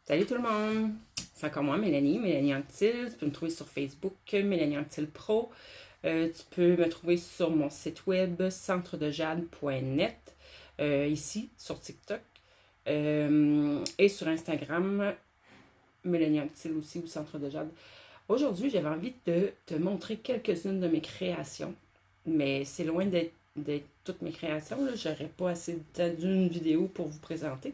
Salut tout le monde! C'est encore moi, Mélanie Anctil. Tu peux me trouver sur Facebook, Mélanie Anctil Pro. Tu peux me trouver sur mon site web, centredejade.net, ici, sur TikTok, et sur Instagram, Mélanie Anctil aussi, ou Centre de Jade. Aujourd'hui, j'avais envie de te montrer quelques-unes de mes créations, mais c'est loin d'être toutes mes créations. J'aurais pas assez de temps d'une vidéo pour vous présenter.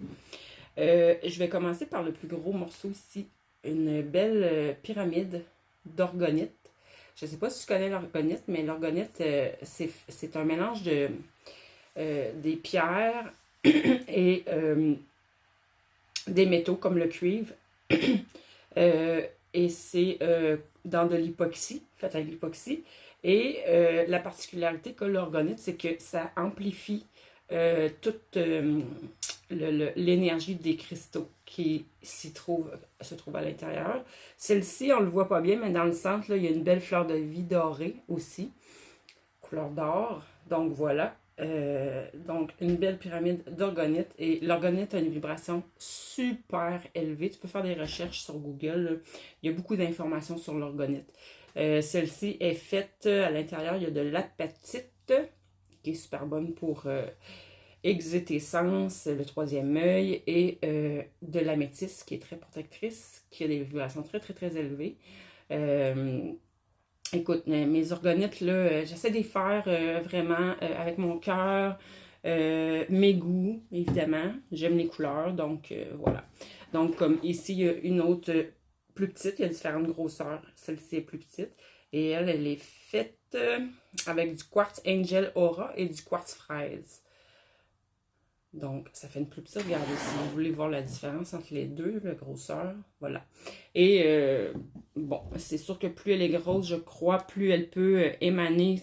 Je vais commencer par le plus gros morceau ici. Une belle pyramide d'orgonite. Je ne sais pas si tu connais l'orgonite, mais l'orgonite, c'est un mélange de des pierres et des métaux comme le cuivre. Et c'est dans de l'époxy, fait avec l'époxy. Et la particularité qu'a l'orgonite, c'est que ça amplifie toute l'énergie des cristaux qui se trouvent à l'intérieur. Celle-ci, on ne le voit pas bien, mais dans le centre, là, il y a une belle fleur de vie dorée aussi, couleur d'or. Donc voilà. Donc une belle pyramide d'orgonite. Et l'orgonite a une vibration super élevée. Tu peux faire des recherches sur Google, là. Il y a beaucoup d'informations sur l'orgonite. Celle-ci est faite à l'intérieur, il y a de l'apatite qui est super bonne pour aiguiser tes sens, le troisième œil, et de l'améthyste qui est très protectrice, qui a des vibrations très très très élevées. Écoute, mes orgonites, là, j'essaie de les faire vraiment avec mon cœur, mes goûts, évidemment. J'aime les couleurs, donc voilà. Donc, comme ici, il y a une autre plus petite, il y a différentes grosseurs. Celle-ci est plus petite. Et elle est faite avec du quartz Angel Aura et du quartz fraise. Donc, ça fait une plus petite. Regardez, si vous voulez voir la différence entre les deux, la grosseur, voilà. Et bon, c'est sûr que plus elle est grosse, je crois, plus elle peut émaner.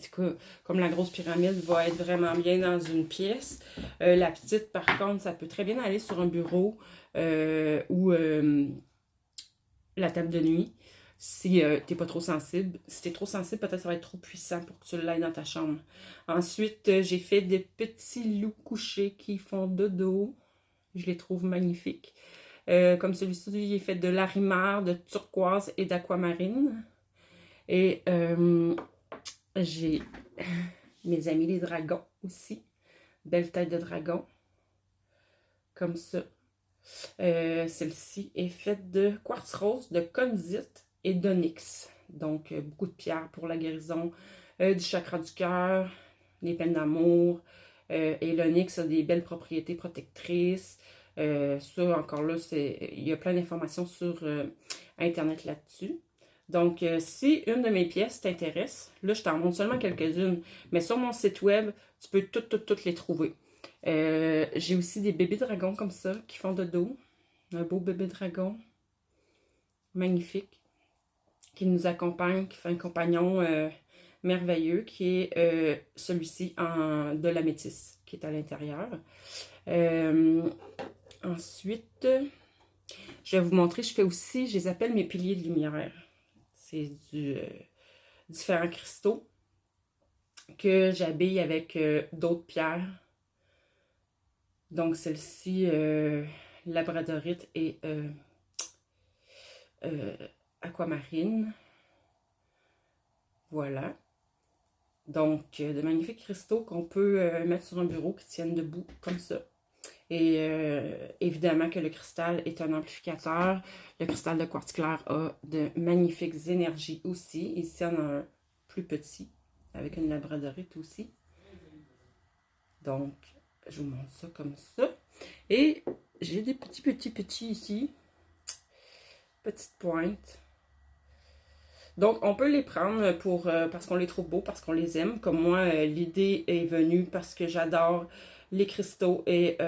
Comme la grosse pyramide va être vraiment bien dans une pièce. La petite, par contre, ça peut très bien aller sur un bureau ou la table de nuit. Si t'es pas trop sensible. Si t'es trop sensible, peut-être ça va être trop puissant pour que tu l'ailles dans ta chambre. Ensuite, j'ai fait des petits loups couchés qui font dodo. Je les trouve magnifiques. Comme celui-ci, il est fait de larimar, de turquoise et d'aquamarine. Et j'ai mes amis les dragons aussi. Belle tête de dragon. Comme ça. Celle-ci est faite de quartz rose, de conzite et d'onyx. Donc, beaucoup de pierres pour la guérison du chakra du cœur, les peines d'amour. Et l'onyx a des belles propriétés protectrices. Ça, encore là, il y a plein d'informations sur Internet là-dessus. Donc, si une de mes pièces t'intéresse, là, je t'en montre seulement quelques-unes, mais sur mon site web, tu peux toutes les trouver. J'ai aussi des bébés dragons comme ça qui font de dos. Un beau bébé dragon. Magnifique. Qui nous accompagne, qui fait un compagnon merveilleux, qui est celui-ci de l'améthyste, qui est à l'intérieur. Ensuite, je vais vous montrer, je les appelle mes piliers de lumière. C'est différents cristaux que j'habille avec d'autres pierres. Donc, celle-ci, labradorite et aquamarine. Voilà. Donc, de magnifiques cristaux qu'on peut mettre sur un bureau qui tiennent debout, comme ça. Et évidemment que le cristal est un amplificateur. Le cristal de quartz clair a de magnifiques énergies aussi. Ici, on a un plus petit, avec une labradorite aussi. Donc, je vous montre ça comme ça. Et j'ai des petits ici. Petites pointes. Donc, on peut les prendre parce qu'on les trouve beaux, parce qu'on les aime. Comme moi, l'idée est venue parce que j'adore les cristaux et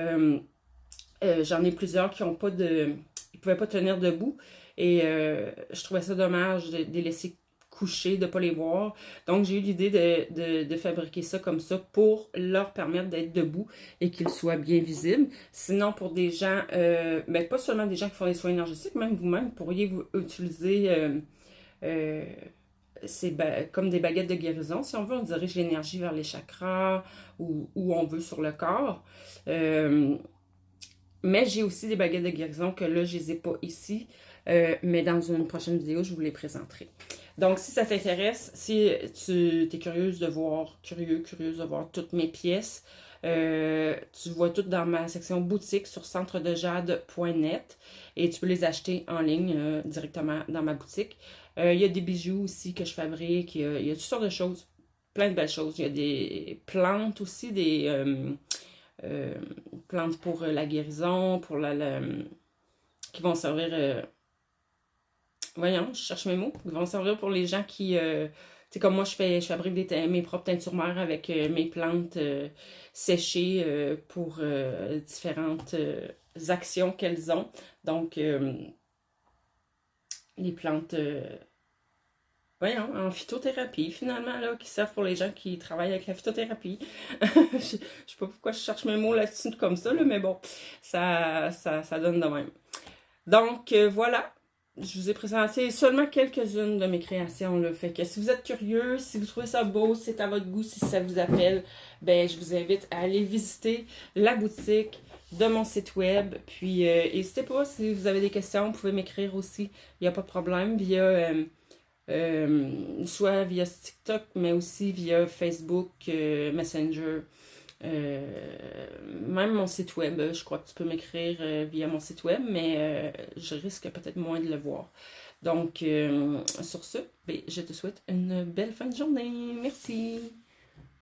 j'en ai plusieurs qui ont pas de... Ils pouvaient pas tenir debout. Et je trouvais ça dommage de les laisser coucher, de ne pas les voir. Donc, j'ai eu l'idée de fabriquer ça comme ça pour leur permettre d'être debout et qu'ils soient bien visibles. Sinon, pour des gens, mais pas seulement des gens qui font des soins énergétiques, même vous-même, pourriez vous utiliser comme des baguettes de guérison. Si on veut, on dirige l'énergie vers les chakras ou où on veut sur le corps. Mais j'ai aussi des baguettes de guérison que là, je les ai pas ici. Mais dans une prochaine vidéo, je vous les présenterai. Donc, si ça t'intéresse, si tu es curieuse de voir, curieuse de voir toutes mes pièces, tu vois tout dans ma section boutique sur centredejade.net et tu peux les acheter en ligne directement dans ma boutique. Il y a des bijoux aussi que je fabrique, il y a toutes sortes de choses, plein de belles choses. Il y a des plantes aussi, des plantes pour la guérison, pour qui vont servir... voyons, je cherche mes mots. Ils vont servir pour les gens qui... tu sais, comme moi, je fabrique mes propres teintures mères avec mes plantes séchées pour différentes actions qu'elles ont. Donc, les plantes, voyons, en phytothérapie, finalement, là, qui servent pour les gens qui travaillent avec la phytothérapie. Je sais pas pourquoi je cherche mes mots là-dessus comme ça, là, mais bon, ça donne de même. Donc, voilà. Je vous ai présenté seulement quelques-unes de mes créations, là. Fait que si vous êtes curieux, si vous trouvez ça beau, si c'est à votre goût, si ça vous appelle, ben je vous invite à aller visiter la boutique de mon site web. Puis n'hésitez pas, si vous avez des questions, vous pouvez m'écrire aussi. Il n'y a pas de problème. Soit via TikTok, mais aussi via Facebook, Messenger. Même mon site web, je crois que tu peux m'écrire via mon site web, mais je risque peut-être moins de le voir. Donc, sur ce, ben, je te souhaite une belle fin de journée. Merci!